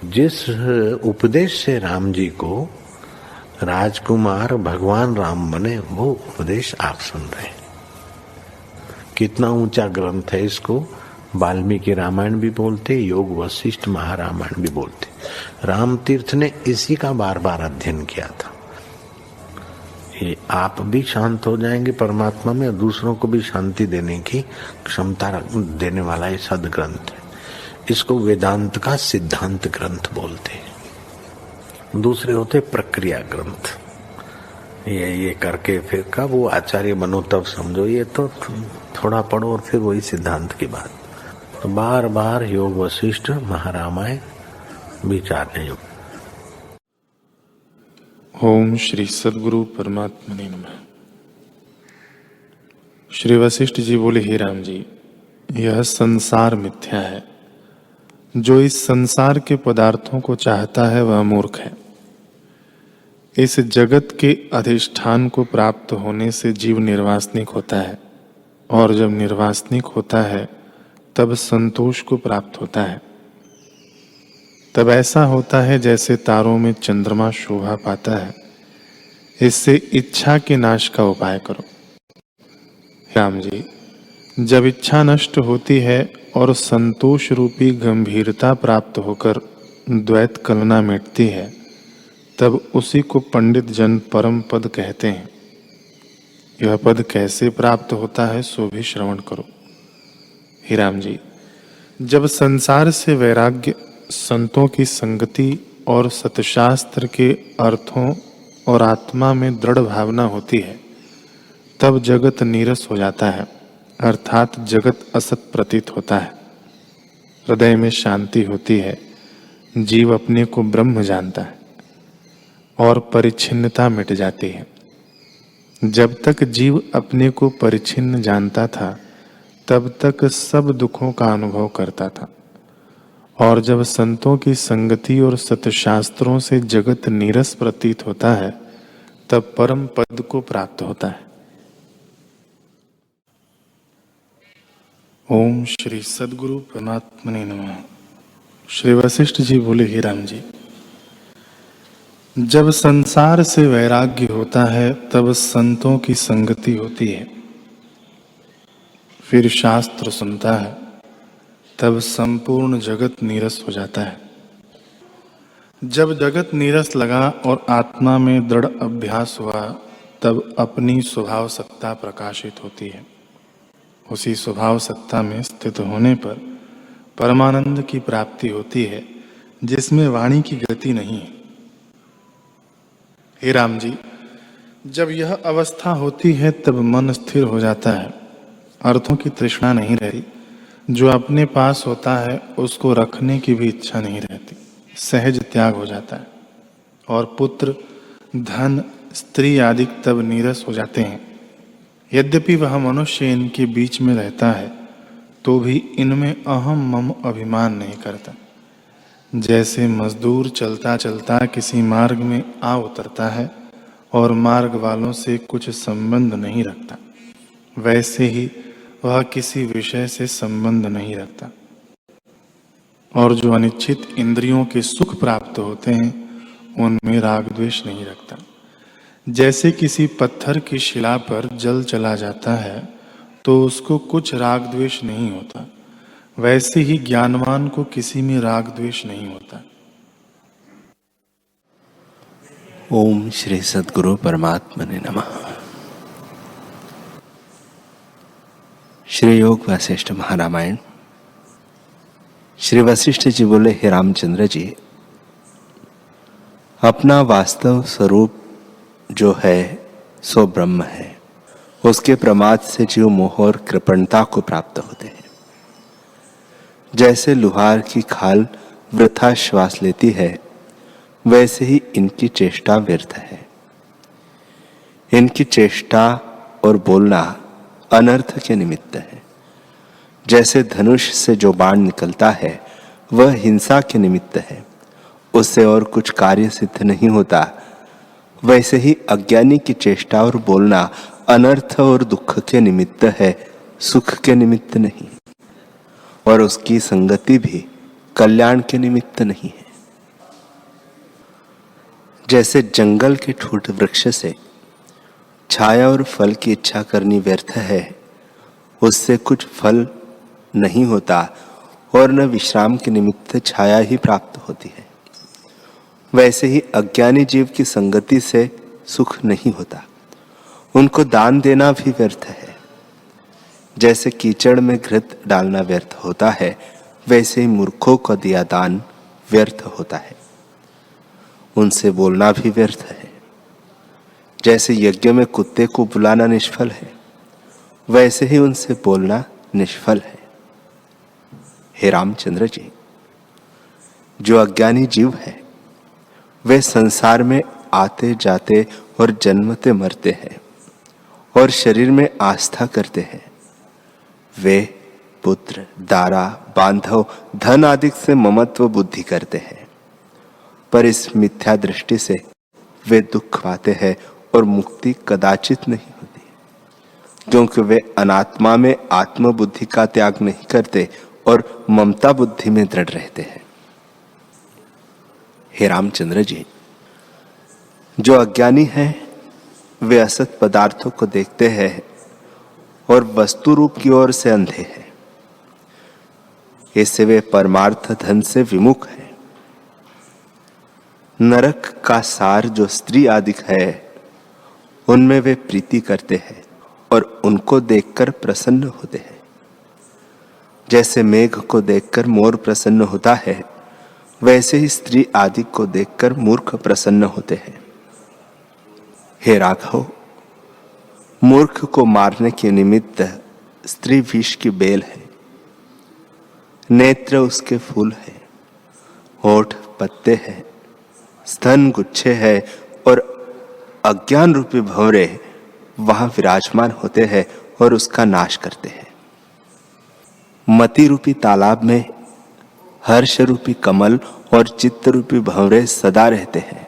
जिस उपदेश से राम जी को राजकुमार भगवान राम बने, वो उपदेश आप सुन रहे हैं। कितना ऊंचा ग्रंथ है। इसको वाल्मीकि रामायण भी बोलते, योग वशिष्ठ महारामायण भी बोलते। राम तीर्थ ने इसी का बार बार अध्ययन किया था। ये आप भी शांत हो जाएंगे परमात्मा में, और दूसरों को भी शांति देने की क्षमता देने वाला ये सदग्रंथ है। इसको वेदांत का सिद्धांत ग्रंथ बोलते हैं। दूसरे होते प्रक्रिया ग्रंथ। ये करके फिर कब वो आचार्य बनो तब समझो, ये तो थोड़ा पढ़ो और फिर वही सिद्धांत की बात। तो बार बार योग वशिष्ठ महारामायण विचारने योग। ओम श्री सद्गुरु परमात्मने नमः। श्री वशिष्ठ जी बोले, हे राम जी, यह संसार मिथ्या है। जो इस संसार के पदार्थों को चाहता है वह मूर्ख है। इस जगत के अधिष्ठान को प्राप्त होने से जीव निर्वासनिक होता है, और जब निर्वासनिक होता है तब संतोष को प्राप्त होता है। तब ऐसा होता है जैसे तारों में चंद्रमा शोभा पाता है। इससे इच्छा के नाश का उपाय करो। राम जी, जब इच्छा नष्ट होती है और संतोष रूपी गंभीरता प्राप्त होकर द्वैत कलना मिटती है, तब उसी को पंडित जन परम पद कहते हैं। यह पद कैसे प्राप्त होता है सो भी श्रवण करो। हे राम जी, जब संसार से वैराग्य, संतों की संगति और सतशास्त्र के अर्थों और आत्मा में दृढ़ भावना होती है, तब जगत नीरस हो जाता है, अर्थात जगत असत प्रतीत होता है। हृदय में शांति होती है, जीव अपने को ब्रह्म जानता है और परिच्छिन्नता मिट जाती है। जब तक जीव अपने को परिच्छिन्न जानता था, तब तक सब दुखों का अनुभव करता था, और जब संतों की संगति और सतशास्त्रों से जगत नीरस प्रतीत होता है, तब परम पद को प्राप्त होता है। ओम श्री सद्गुरु परमात्मने नमः। श्री वशिष्ठ जी बोले, हे राम जी, जब संसार से वैराग्य होता है तब संतों की संगति होती है, फिर शास्त्र सुनता है, तब संपूर्ण जगत नीरस हो जाता है। जब जगत नीरस लगा और आत्मा में दृढ़ अभ्यास हुआ, तब अपनी स्वभाव सत्ता प्रकाशित होती है। उसी स्वभाव सत्ता में स्थित होने पर परमानंद की प्राप्ति होती है, जिसमें वाणी की गति नहीं है। हे राम जी, जब यह अवस्था होती है तब मन स्थिर हो जाता है, अर्थों की तृष्णा नहीं रहती। जो अपने पास होता है उसको रखने की भी इच्छा नहीं रहती, सहज त्याग हो जाता है, और पुत्र, धन, स्त्री आदि तब नीरस हो जाते हैं। यद्यपि वह मनुष्य इनके बीच में रहता है, तो भी इनमें अहम मम अभिमान नहीं करता। जैसे मजदूर चलता चलता किसी मार्ग में आ उतरता है और मार्ग वालों से कुछ संबंध नहीं रखता, वैसे ही वह किसी विषय से संबंध नहीं रखता। और जो अनिच्छित इंद्रियों के सुख प्राप्त होते हैं, उनमें राग द्वेष नहीं रखता। जैसे किसी पत्थर की शिला पर जल चला जाता है तो उसको कुछ राग द्वेष नहीं होता, वैसे ही ज्ञानवान को किसी में राग द्वेष नहीं होता। ओम श्री सद्गुरु परमात्मने नमः। श्री योग वशिष्ठ महारामायण। श्री वशिष्ठ जी बोले, हे रामचंद्र जी, अपना वास्तव स्वरूप जो है सो ब्रह्म है। उसके प्रमाद से जीव मोह और कृपणता को प्राप्त होते हैं। जैसे लुहार की खाल वृथा श्वास लेती है, वैसे ही इनकी चेष्टा व्यर्थ है। इनकी चेष्टा और बोलना अनर्थ के निमित्त है। जैसे धनुष से जो बाण निकलता है वह हिंसा के निमित्त है, उससे और कुछ कार्य सिद्ध नहीं होता, वैसे ही अज्ञानी की चेष्टा और बोलना अनर्थ और दुख के निमित्त है, सुख के निमित्त नहीं। और उसकी संगति भी कल्याण के निमित्त नहीं है। जैसे जंगल के ठूठ वृक्ष से छाया और फल की इच्छा करनी व्यर्थ है, उससे कुछ फल नहीं होता और न विश्राम के निमित्त छाया ही प्राप्त होती है, वैसे ही अज्ञानी जीव की संगति से सुख नहीं होता, उनको दान देना भी व्यर्थ है। जैसे कीचड़ में घृत डालना व्यर्थ होता है, वैसे ही मूर्खों को दिया दान व्यर्थ होता है, उनसे बोलना भी व्यर्थ है। जैसे यज्ञ में कुत्ते को बुलाना निष्फल है, वैसे ही उनसे बोलना निष्फल है। हे रामचंद्र जी, जो अज्ञानी जीव है वे संसार में आते जाते और जन्मते मरते हैं और शरीर में आस्था करते हैं। वे पुत्र, दारा, बांधव, धन आदि से ममत्व बुद्धि करते हैं, पर इस मिथ्या दृष्टि से वे दुख पाते हैं और मुक्ति कदाचित नहीं होती, क्योंकि वे अनात्मा में आत्म बुद्धि का त्याग नहीं करते और ममता बुद्धि में दृढ़ रहते हैं। हे रामचंद्र जी, जो अज्ञानी हैं वे असत पदार्थों को देखते हैं और वस्तु रूप की ओर से अंधे हैं, इससे वे परमार्थ धन से विमुख हैं। नरक का सार जो स्त्री आदि है, उनमें वे प्रीति करते हैं और उनको देखकर प्रसन्न होते हैं। जैसे मेघ को देखकर मोर प्रसन्न होता है, वैसे ही स्त्री आदि को देखकर मूर्ख प्रसन्न होते हैं। हे राघव, मूर्ख को मारने के निमित्त स्त्री विष की बेल है, नेत्र उसके फूल है, होठ पत्ते हैं, स्तन गुच्छे हैं और अज्ञान रूपी भंवरे वहां विराजमान होते हैं और उसका नाश करते हैं। मति रूपी तालाब में हर्ष रूपी कमल और चित्त रूपी भंवरे सदा रहते हैं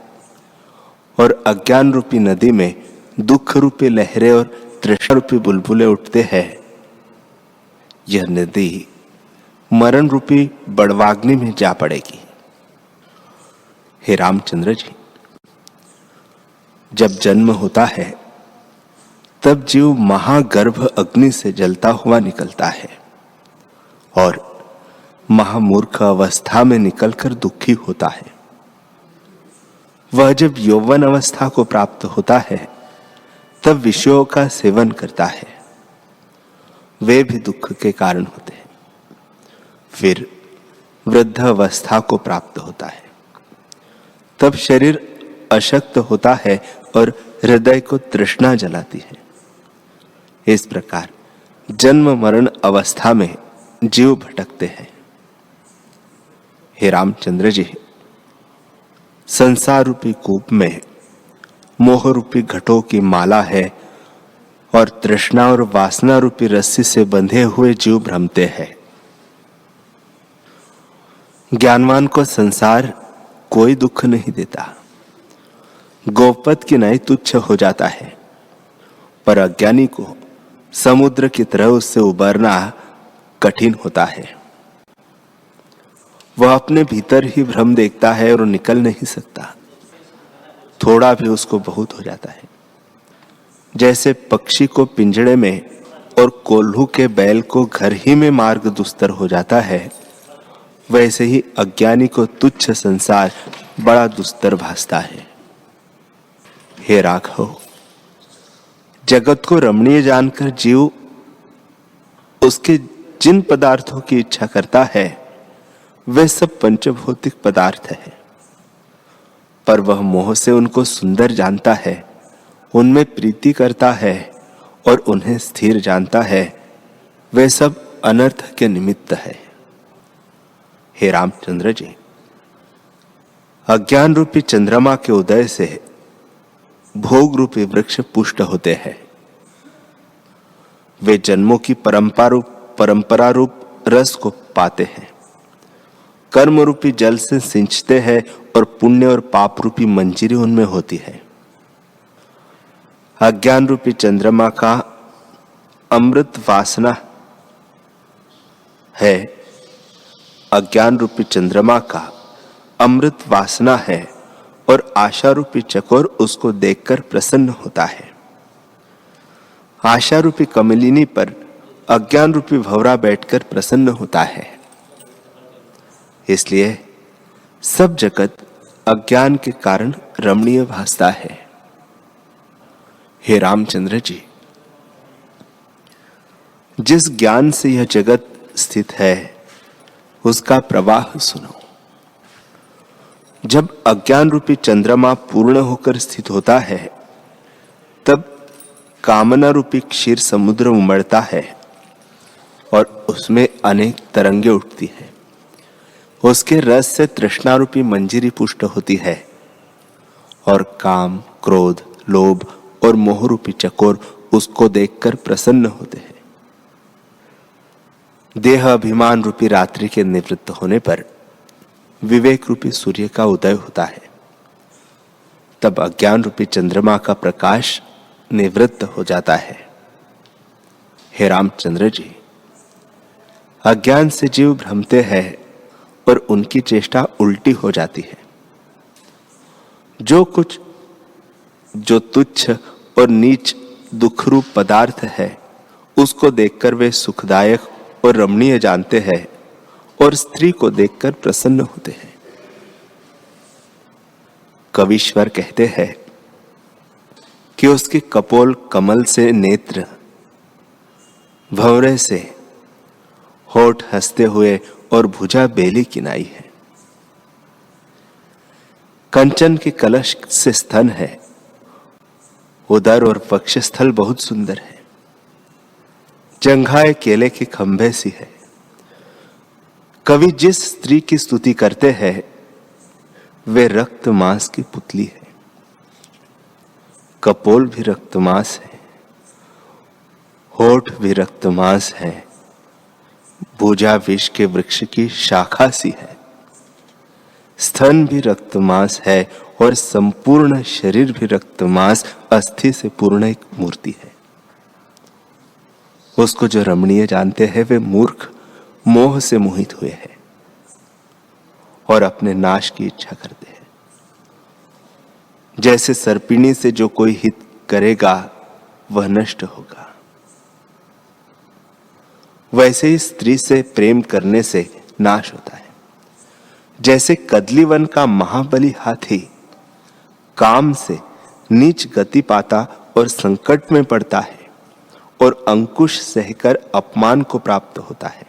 और अज्ञान रूपी नदी में दुख रूपी लहरें और तृष्णा रूपी बुलबुलें उठते हैं। यह नदी मरण रूपी बड़वाग्नि में जा पड़ेगी। हे रामचंद्र जी, जब जन्म होता है तब जीव महागर्भ अग्नि से जलता हुआ निकलता है और महामूर्ख अवस्था में निकलकर दुखी होता है। वह जब यौवन अवस्था को प्राप्त होता है तब विषयों का सेवन करता है, वे भी दुख के कारण होते हैं। फिर वृद्ध अवस्था को प्राप्त होता है, तब शरीर अशक्त होता है और हृदय को तृष्णा जलाती है। इस प्रकार जन्म मरण अवस्था में जीव भटकते हैं। हे रामचंद्र जी, संसार रूपी कूप में मोह रूपी घटों की माला है और तृष्णा और वासना रूपी रस्सी से बंधे हुए जीव भ्रमते हैं। ज्ञानवान को संसार कोई दुख नहीं देता, गोपत की नाई तुच्छ हो जाता है, पर अज्ञानी को समुद्र की तरह उससे उबरना कठिन होता है। वह अपने भीतर ही भ्रम देखता है और निकल नहीं सकता, थोड़ा भी उसको बहुत हो जाता है। जैसे पक्षी को पिंजड़े में और कोल्हू के बैल को घर ही में मार्ग दुस्तर हो जाता है, वैसे ही अज्ञानी को तुच्छ संसार बड़ा दुस्तर भासता है। हे राघव, जगत को रमणीय जानकर जीव उसके जिन पदार्थों की इच्छा करता है वे सब पंचभौतिक पदार्थ है, पर वह मोह से उनको सुंदर जानता है, उनमें प्रीति करता है और उन्हें स्थिर जानता है, वे सब अनर्थ के निमित्त है। हे रामचंद्र जी, अज्ञान रूपी चंद्रमा के उदय से भोग रूपी वृक्ष पुष्ट होते हैं। वे जन्मों की परंपरा रूप रस को पाते हैं, कर्म रूपी जल से सिंचते हैं और पुण्य और पाप रूपी मंजीरी उनमें होती है। अज्ञान रूपी चंद्रमा का अमृत वासना है, अज्ञान रूपी चंद्रमा का अमृत वासना है और आशा रूपी चकोर उसको देखकर प्रसन्न होता है। आशा रूपी कमलिनी पर अज्ञान रूपी भंवरा बैठकर प्रसन्न होता है। इसलिए सब जगत अज्ञान के कारण रमणीय भासता है। हे रामचंद्र जी, जिस ज्ञान से यह जगत स्थित है उसका प्रवाह सुनो। जब अज्ञान रूपी चंद्रमा पूर्ण होकर स्थित होता है तब कामना रूपी क्षीर समुद्र उमड़ता है और उसमें अनेक तरंगे उठती हैं। उसके रस से तृष्णा रूपी मंजीरी पुष्ट होती है और काम, क्रोध, लोभ और मोह रूपी चकोर उसको देखकर प्रसन्न होते हैं। देह अभिमान रूपी रात्रि के निवृत्त होने पर विवेक रूपी सूर्य का उदय होता है। तब अज्ञान रूपी चंद्रमा का प्रकाश निवृत्त हो जाता है। हे रामचंद्र जी, अज्ञान से जीव भ्रमते हैं और उनकी चेष्टा उल्टी हो जाती है। जो तुच्छ और नीच दुखरूप पदार्थ है उसको देखकर वे सुखदायक और रमणीय जानते हैं और स्त्री को देखकर प्रसन्न होते हैं। कवीश्वर कहते हैं कि उसके कपोल कमल से नेत्र, भंवरे से होठ हंसते हुए और भुजा बेली किनाई है। कंचन के कलश से स्तन है, उदर और वक्षस्थल बहुत सुंदर है। जंघाए केले के खंभे सी है। कवि जिस स्त्री की स्तुति करते हैं वे रक्त मांस की पुतली है। कपोल भी रक्त मांस है, होठ भी रक्त मांस है, भुजा विष के वृक्ष की शाखा सी है, स्तन भी रक्त मांस है और संपूर्ण शरीर भी रक्त मांस अस्थि से पूर्ण एक मूर्ति है। उसको जो रमणीय जानते हैं वे मूर्ख मोह से मोहित हुए हैं और अपने नाश की इच्छा करते हैं। जैसे सर्पिणी से जो कोई हित करेगा वह नष्ट होगा, वैसे ही स्त्री से प्रेम करने से नाश होता है। जैसे कदलीवन का महाबली हाथी काम से नीच गति पाता और संकट में पड़ता है और अंकुश सहकर अपमान को प्राप्त होता है,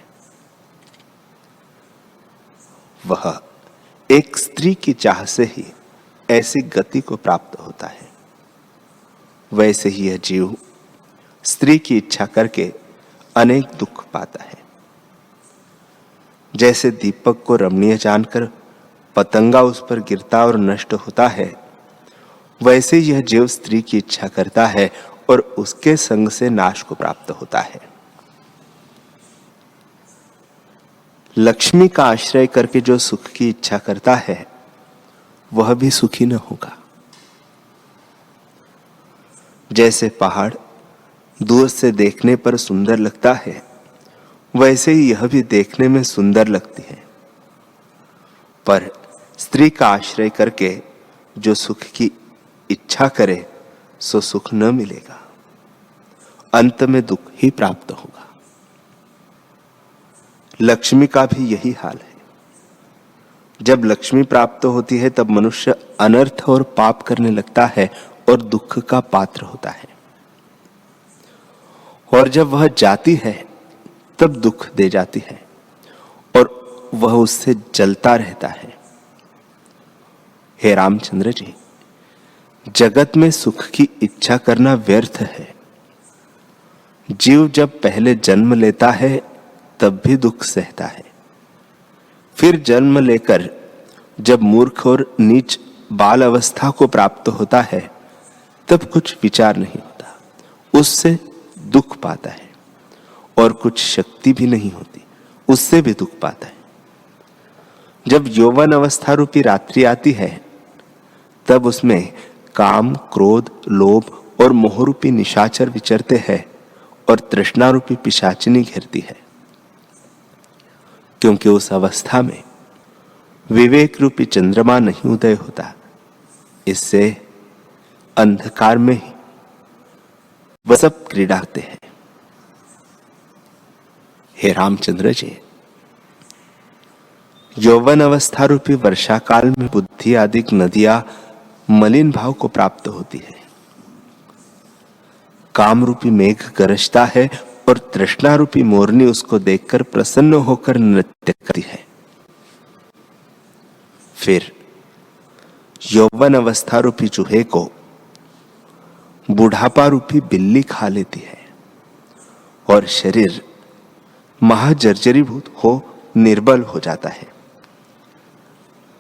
वह एक स्त्री की चाह से ही ऐसी गति को प्राप्त होता है। वैसे ही यह जीव स्त्री की इच्छा करके अनेक दुख पाता है। जैसे दीपक को रमणीय जानकर पतंगा उस पर गिरता और नष्ट होता है, वैसे यह जीव स्त्री की इच्छा करता है और उसके संग से नाश को प्राप्त होता है। लक्ष्मी का आश्रय करके जो सुख की इच्छा करता है वह भी सुखी न होगा। जैसे पहाड़ दूर से देखने पर सुंदर लगता है, वैसे ही यह भी देखने में सुंदर लगती है, पर स्त्री का आश्रय करके जो सुख की इच्छा करे सो सुख न मिलेगा, अंत में दुख ही प्राप्त होगा। लक्ष्मी का भी यही हाल है। जब लक्ष्मी प्राप्त होती है तब मनुष्य अनर्थ और पाप करने लगता है और दुख का पात्र होता है, और जब वह जाती है तब दुख दे जाती है और वह उससे जलता रहता है। हे रामचंद्र जी, जगत में सुख की इच्छा करना व्यर्थ है। जीव जब पहले जन्म लेता है तब भी दुख सहता है, फिर जन्म लेकर जब मूर्ख और नीच बाल अवस्था को प्राप्त होता है तब कुछ विचार नहीं होता, उससे दुख पाता है, और कुछ शक्ति भी नहीं होती, उससे भी दुख पाता है। जब यौवन अवस्था रूपी रात्रि आती है तब उसमें काम, क्रोध, लोभ और मोह रूपी निशाचर विचरते हैं और तृष्णा रूपी पिशाचिनी घेरती है, क्योंकि उस अवस्था में विवेक रूपी चंद्रमा नहीं उदय होता, इससे अंधकार में ही वह सब क्रीड़ाते हैं। हे रामचंद्र जी, यौवन अवस्था रूपी वर्षा काल में बुद्धि आदि नदियां मलिन भाव को प्राप्त होती है। काम रूपी मेघ गरजता है और तृष्णा रूपी मोरनी उसको देखकर प्रसन्न होकर नृत्य करती है। फिर यौवन अवस्था रूपी चूहे को बुढ़ापा रूपी बिल्ली खा लेती है और शरीर महाजर्जरीभूत हो निर्बल हो जाता है।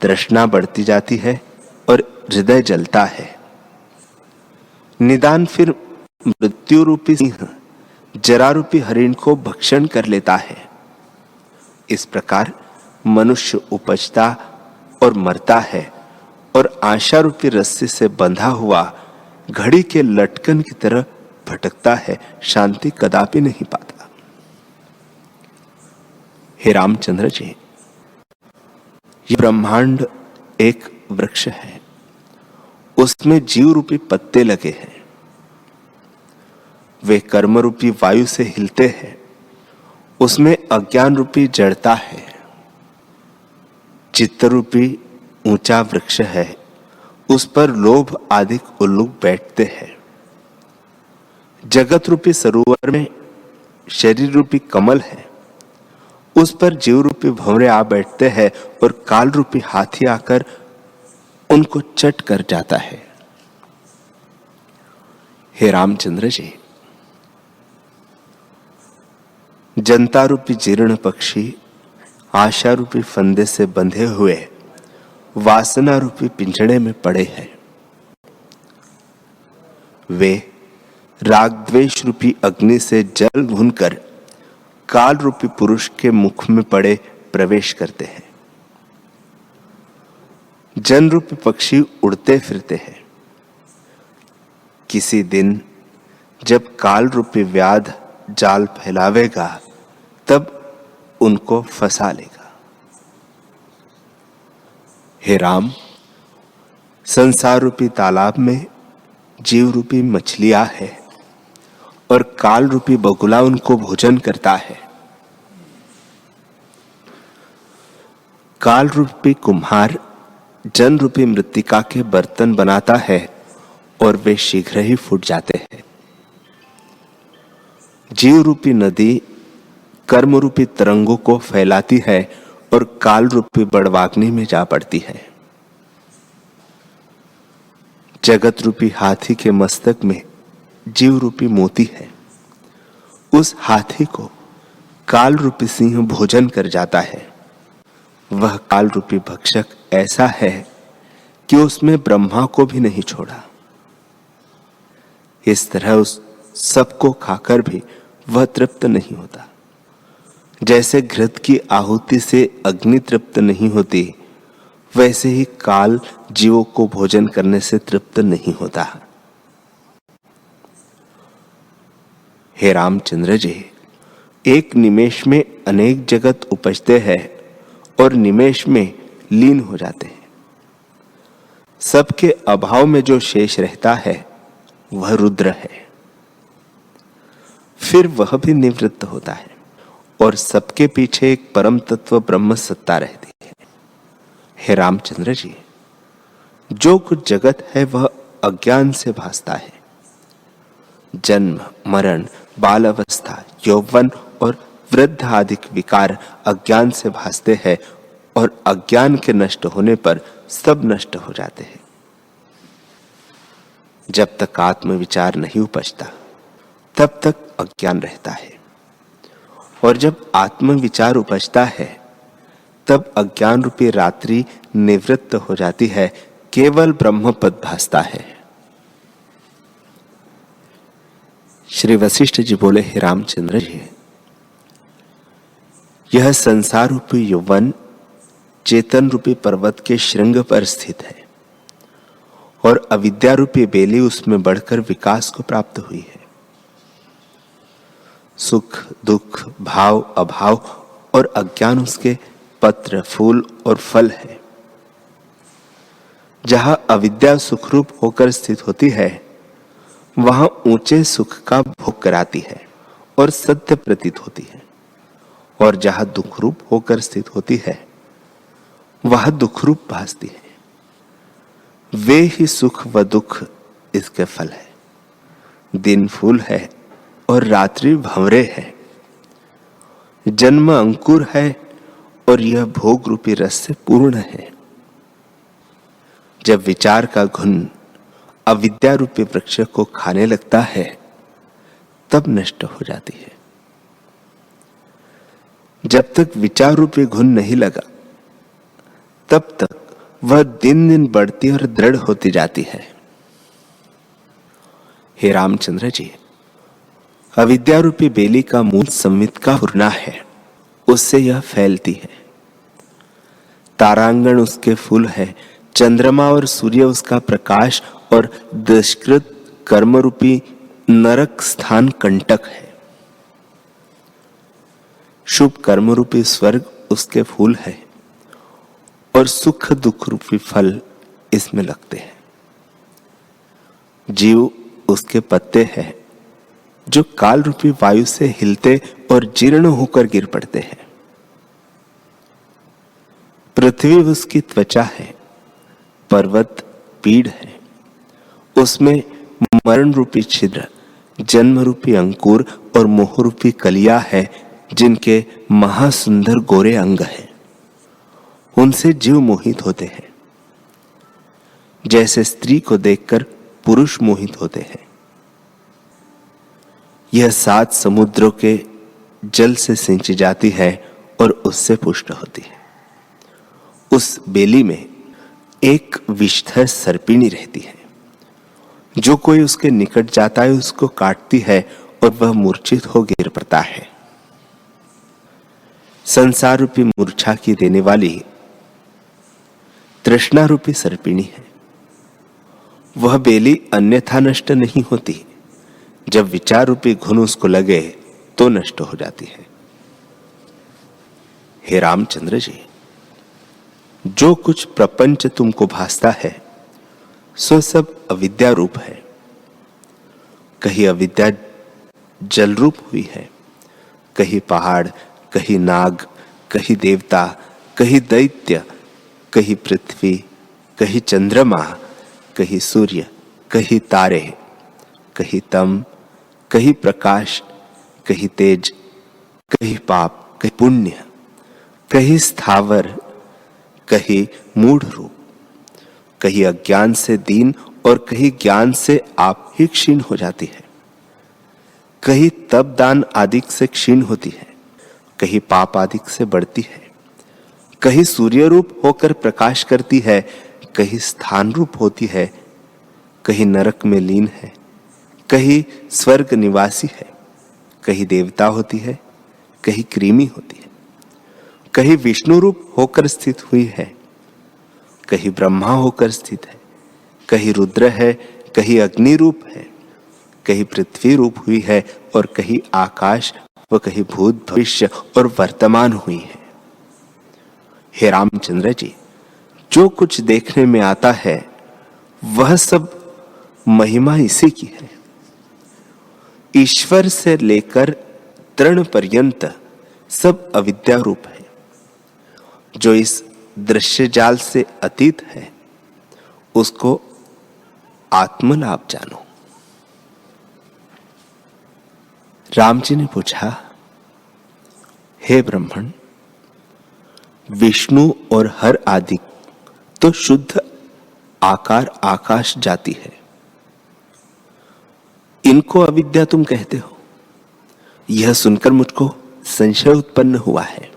तृष्णा बढ़ती जाती है और हृदय जलता है। निदान फिर मृत्यु रूपी सिंह जरा रूपी हरिण को भक्षण कर लेता है। इस प्रकार मनुष्य उपजता और मरता है और आशा रूपी रस्सी से बंधा हुआ घड़ी के लटकन की तरह भटकता है, शांति कदापि नहीं पाता। हे रामचंद्र जी, ये ब्रह्मांड एक वृक्ष है, उसमें जीव रूपी पत्ते लगे हैं। वे कर्म रूपी वायु से हिलते हैं, उसमें अज्ञान रूपी जड़ता है। चित्त रूपी ऊंचा वृक्ष है, उस पर लोभ आदि उल्लूक बैठते हैं। जगत रूपी सरोवर में शरीर रूपी कमल है, उस पर जीव रूपी भंवरे आ बैठते हैं और काल रूपी हाथी आकर उनको चट कर जाता है। हे रामचंद्र जी, जनता रूपी जीर्ण पक्षी आशा रूपी फंदे से बंधे हुए वासना रूपी पिंजड़े में पड़े हैं। वे राग द्वेष रूपी अग्नि से जल भूनकर काल रूपी पुरुष के मुख में पड़े प्रवेश करते हैं। जन रूपी पक्षी उड़ते फिरते हैं। किसी दिन जब काल रूपी व्याध जाल फैलावेगा, तब उनको फंसा लेगा। हे राम, संसार रूपी तालाब में जीव रूपी मछलियां है और काल रूपी बगुला उनको भोजन करता है। काल रूपी कुम्हार जन रूपी मृत्तिका के बर्तन बनाता है और वे शीघ्र ही फूट जाते हैं। जीव रूपी नदी कर्म रूपी तरंगों को फैलाती है और काल रूपी बड़वाग्नि में जा पड़ती है। जगत रूपी हाथी के मस्तक में जीव रूपी मोती है। उस हाथी को काल रूपी सिंह भोजन कर जाता है। वह काल रूपी भक्षक ऐसा है कि उसमें ब्रह्मा को भी नहीं छोड़ा। इस तरह उस सबको खाकर भी वह तृप्त नहीं होता। जैसे घृत की आहुति से अग्नि तृप्त नहीं होती, वैसे ही काल जीवों को भोजन करने से तृप्त नहीं होता। हे रामचंद्र जी, एक निमेष में अनेक जगत उपजते हैं और निमेष में लीन हो जाते हैं। सबके अभाव में जो शेष रहता है वह रुद्र है। फिर वह भी निवृत्त होता है और सबके पीछे एक परम तत्व ब्रह्म सत्ता रहती है। हे रामचंद्र जी, जो कुछ जगत है वह अज्ञान से भासता है। जन्म, मरण, बाल अवस्था, यौवन और वृद्ध आदि विकार अज्ञान से भासते हैं और अज्ञान के नष्ट होने पर सब नष्ट हो जाते हैं। जब तक आत्म विचार नहीं उपजता, तब तक अज्ञान रहता है, और जब आत्म विचार उपजता है, तब अज्ञान रूपी रात्रि निवृत्त हो जाती है, केवल ब्रह्म पद भासता है। श्री वशिष्ठ जी बोले, हे रामचंद्र जी, यह संसार रूपी यौवन चेतन रूपी पर्वत के श्रृंग पर स्थित है और अविद्या रूपी बेली उसमें बढ़कर विकास को प्राप्त हुई है। सुख, दुख, भाव, अभाव और अज्ञान उसके पत्र, फूल और फल है। जहां अविद्या सुखरूप होकर स्थित होती है वहां ऊंचे सुख का भोग कराती है और सत्य प्रतीत होती है, और जहां दुखरूप होकर स्थित होती है वह दुखरूप भासती है। वे ही सुख व दुख इसके फल है। दिन फूल है और रात्रि भंवरे है। जन्म अंकुर है और यह भोग रूपी रस से पूर्ण है। जब विचार का घुन अविद्या रूपी वृक्ष को खाने लगता है तब नष्ट हो जाती है। जब तक विचार रूपी घुन नहीं लगा तब तक वह दिन दिन बढ़ती और दृढ़ होती जाती है। हे रामचंद्र जी, अविद्या रूपी बेली का मूल संवित का फुरना है, उससे यह फैलती है। तारांगण उसके फूल है, चंद्रमा और सूर्य उसका प्रकाश और दुष्कृत कर्म रूपी नरक स्थान कंटक है। शुभ कर्म रूपी स्वर्ग उसके फूल है और सुख दुख रूपी फल इसमें लगते हैं। जीव उसके पत्ते हैं जो काल रूपी वायु से हिलते और जीर्ण होकर गिर पड़ते हैं। पृथ्वी उसकी त्वचा है, पर्वत पीड़ है, उसमें मरण रूपी छिद्र, जन्म रूपी अंकुर और मोह रूपी कलिया है, जिनके महासुंदर गोरे अंग हैं। उनसे जीव मोहित होते हैं, जैसे स्त्री को देखकर पुरुष मोहित होते हैं। यह 7 समुद्रों के जल से सिंची जाती है और उससे पुष्ट होती है। उस बेली में एक विषधर सर्पिणी रहती है। जो कोई उसके निकट जाता है उसको काटती है और वह मूर्छित हो गिर पड़ता है। संसार रूपी मूर्छा की देने वाली तृष्णा रूपी सर्पिणी है। वह बेली अन्यथा नष्ट नहीं होती, जब विचार रूपी घुन उसको लगे तो नष्ट हो जाती है। हे रामचंद्र जी, जो कुछ प्रपंच तुमको भासता है सो सब अविद्या रूप है। कहीं अविद्या जल रूप हुई है, कहीं पहाड़, कहीं नाग, कहीं देवता, कहीं दैत्य, कहीं पृथ्वी, कहीं चंद्रमा, कहीं सूर्य, कहीं तारे, कहीं तम, कहीं प्रकाश, कहीं तेज, कहीं पाप, कहीं पुण्य, कहीं स्थावर, कहीं मूढ़ रूप, कहीं अज्ञान से दीन और कहीं ज्ञान से आप ही क्षीण हो जाती है। कहीं तप दान आदि से क्षीण होती है, कहीं पाप आदि से बढ़ती है, कहीं सूर्य रूप होकर प्रकाश करती है, कहीं स्थान रूप होती है, कहीं नरक में लीन है, कहीं स्वर्ग निवासी है, कहीं देवता होती है, कहीं कृमि होती है, कहीं विष्णु रूप होकर स्थित हुई है, कहीं ब्रह्मा होकर स्थित है, कहीं रुद्र है, कहीं अग्नि रूप है, कहीं पृथ्वी रूप हुई है और कहीं आकाश व कहीं भूत भविष्य और वर्तमान हुई है। हे रामचंद्र जी, जो कुछ देखने में आता है वह सब महिमा इसी की है। ईश्वर से लेकर तृण पर्यंत सब अविद्या रूप है। जो इस दृश्य जाल से अतीत है उसको आत्मलाभ जानो। राम जी ने पूछा, हे ब्राह्मण, विष्णु और हर आदि तो शुद्ध आकार आकाश जाति है, इनको अविद्या तुम कहते हो? यह सुनकर मुझको संशय उत्पन्न हुआ है।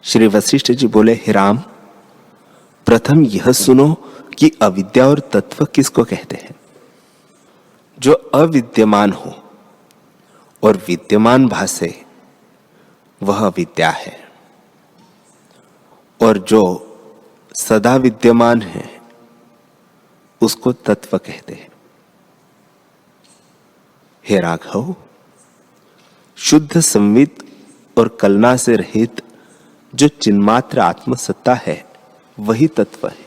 श्री वशिष्ठ जी बोले, हे राम, प्रथम यह सुनो कि अविद्या और तत्व किसको कहते हैं। जो अविद्यमान हो और विद्यमान भासे वह अविद्या है, और जो सदा विद्यमान है उसको तत्व कहते हैं। हे राघव, शुद्ध संवित और कलना से रहित जो चिन्मात्र आत्मसत्ता है वही तत्व है।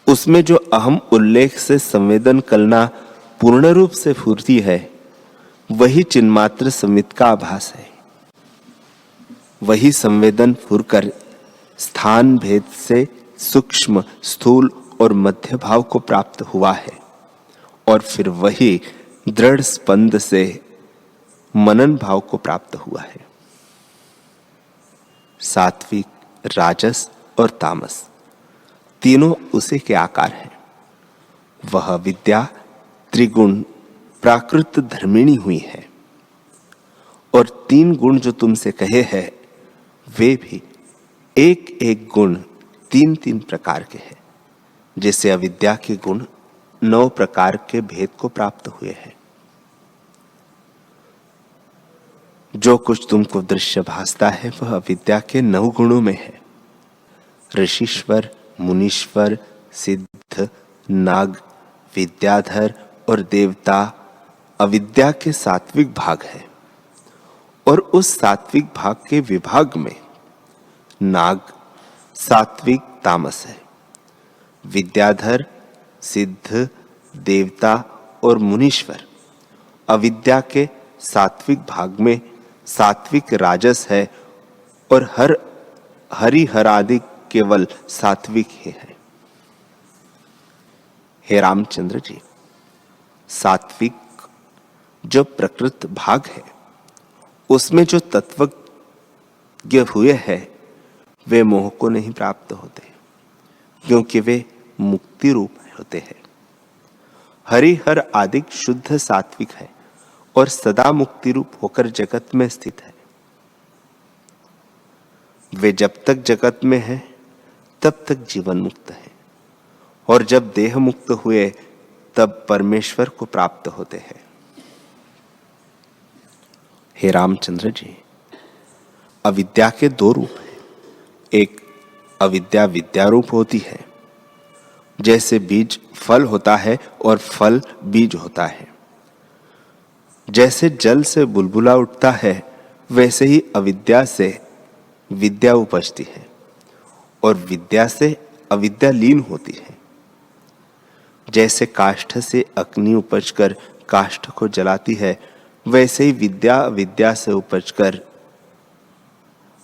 उसमें जो अहम उल्लेख से संवेदन कलना पूर्ण रूप से फूर्ती है, वही चिन्मात्र संवित का आभास है। वही संवेदन फुरकर स्थान भेद से सूक्ष्म, स्थूल और मध्य भाव को प्राप्त हुआ है, और फिर वही दृढ़ स्पंद से मनन भाव को प्राप्त हुआ है। सात्विक, राजस और तामस तीनों उसी के आकार हैं। वह विद्या त्रिगुण प्राकृत धर्मिणी हुई है, और 3 गुण जो तुमसे कहे हैं वे भी एक एक गुण 3-3 प्रकार के हैं, जैसे अविद्या के गुण 9 प्रकार के भेद को प्राप्त हुए हैं। जो कुछ तुमको दृश्य भासता है वह अविद्या के 9 गुणों में है। ऋषीश्वर, मुनीश्वर, सिद्ध, नाग, विद्याधर और देवता अविद्या के सात्विक भाग है, और उस सात्विक भाग के विभाग में नाग सात्विक तामस है। विद्याधर, सिद्ध, देवता और मुनीश्वर अविद्या के सात्विक भाग में सात्विक राजस है, और हरिहर आदि केवल सात्विक ही है। हे रामचंद्र जी, सात्विक जो प्रकृत भाग है उसमें जो तत्वज्ञ हुए हैं वे मोह को नहीं प्राप्त होते, क्योंकि वे मुक्ति रूप होते हैं। हरिहर आदि शुद्ध सात्विक है और सदा मुक्ति रूप होकर जगत में स्थित है। वे जब तक जगत में है तब तक जीवन मुक्त है, और जब देह मुक्त हुए तब परमेश्वर को प्राप्त होते हैं। हे रामचंद्र जी, अविद्या के 2 रूप हैं। एक अविद्या विद्या रूप होती है, जैसे बीज फल होता है और फल बीज होता है। जैसे जल से बुलबुला उठता है, वैसे ही अविद्या से विद्या उपजती है, और विद्या से अविद्या लीन होती है। जैसे काष्ठ से अग्नि उपजकर काष्ठ को जलाती है, वैसे ही विद्या अविद्या से उपजकर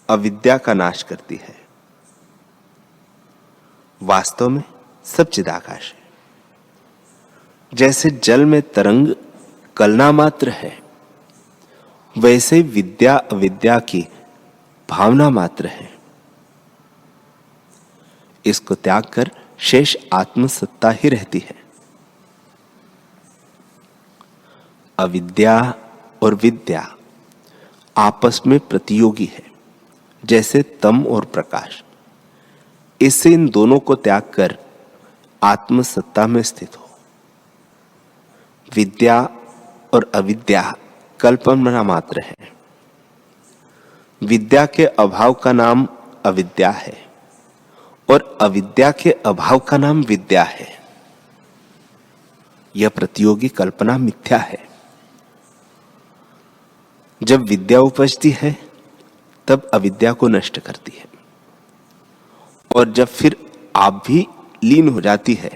अविद्या का नाश करती है। वास्तव में सब चिदाकाश है। जैसे जल में तरंग कलना मात्र है, वैसे विद्या अविद्या की भावना मात्र है। इसको त्याग कर शेष आत्मसत्ता ही रहती है। अविद्या और विद्या आपस में प्रतियोगी है, जैसे तम और प्रकाश। इससे इन दोनों को त्याग कर आत्मसत्ता में स्थित हो। विद्या और अविद्या कल्पना मात्र है। विद्या के अभाव का नाम अविद्या है, और अविद्या के अभाव का नाम विद्या है। यह प्रतियोगी कल्पना मिथ्या है। जब विद्या उपजती है तब अविद्या को नष्ट करती है, और जब फिर आप भी लीन हो जाती है,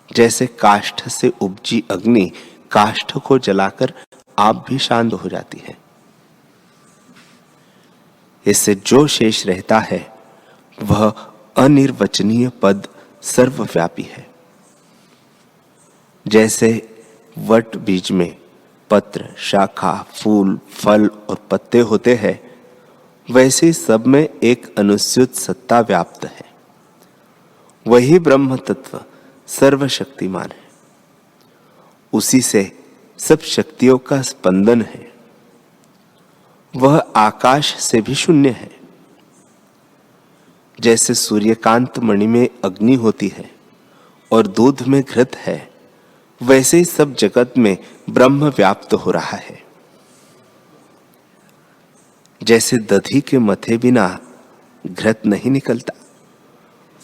जैसे काष्ठ से उपजी अग्नि काष्ठ को जलाकर आप भी शांत हो जाती है। इससे जो शेष रहता है वह अनिर्वचनीय पद सर्वव्यापी है। जैसे वट बीज में पत्र, शाखा, फूल, फल और पत्ते होते हैं, वैसे सब में एक अनुस्यूत सत्ता व्याप्त है। वही ब्रह्म तत्व सर्वशक्तिमान है। उसी से सब शक्तियों का स्पंदन है। वह आकाश से भी शून्य है। जैसे सूर्यकांत मणि में अग्नि होती है और दूध में घृत है, वैसे ही सब जगत में ब्रह्म व्याप्त हो रहा है। जैसे दधी के मथे बिना घृत नहीं निकलता,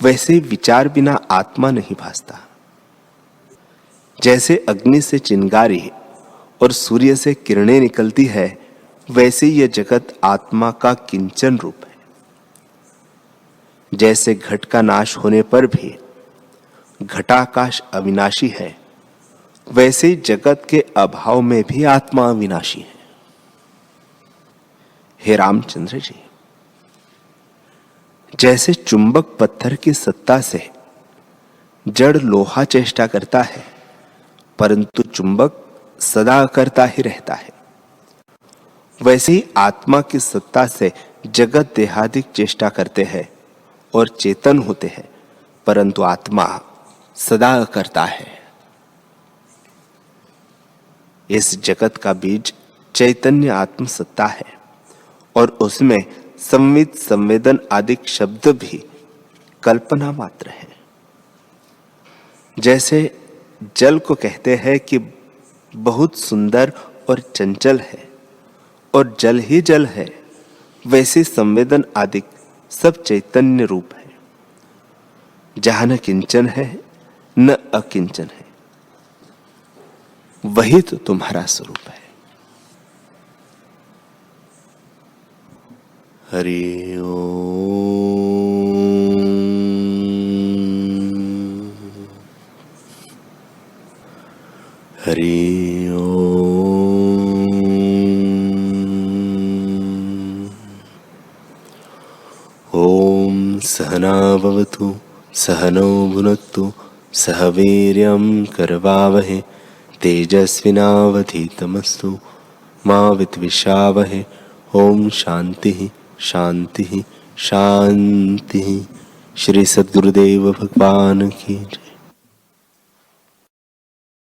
वैसे ही विचार बिना आत्मा नहीं भासता। जैसे अग्नि से चिंगारी और सूर्य से किरणें निकलती है, वैसे ही यह जगत आत्मा का किंचन रूप है। जैसे घट का नाश होने पर भी घटाकाश अविनाशी है, वैसे ही जगत के अभाव में भी आत्मा अविनाशी है। हे रामचंद्र जी, जैसे चुंबक पत्थर की सत्ता से जड़ लोहा चेष्टा करता है, परंतु चुंबक सदा करता ही रहता है, वैसे ही आत्मा की सत्ता से जगत देहादिक चेष्टा करते हैं और चेतन होते हैं, परंतु आत्मा सदा करता है। इस जगत का बीज चैतन्य आत्म सत्ता है और उसमें संवित संवेदन आदि शब्द भी कल्पना मात्र है। जैसे जल को कहते हैं कि बहुत सुंदर और चंचल है और जल ही जल है, वैसे संवेदन आदि सब चैतन्य रूप है। जहां न किंचन है न अकिंचन है, वही तो तुम्हारा स्वरूप है। हरि ओम। हरि ओम। ओम सहना भवतु सहनौ भुनक्तु सह वीर्यं करवावहे तेजस्विनावधीतमस्तु मा विद्विषावहे। ओम शांति शांति शांति। श्री सद्गुरुदेव भगवान की जय।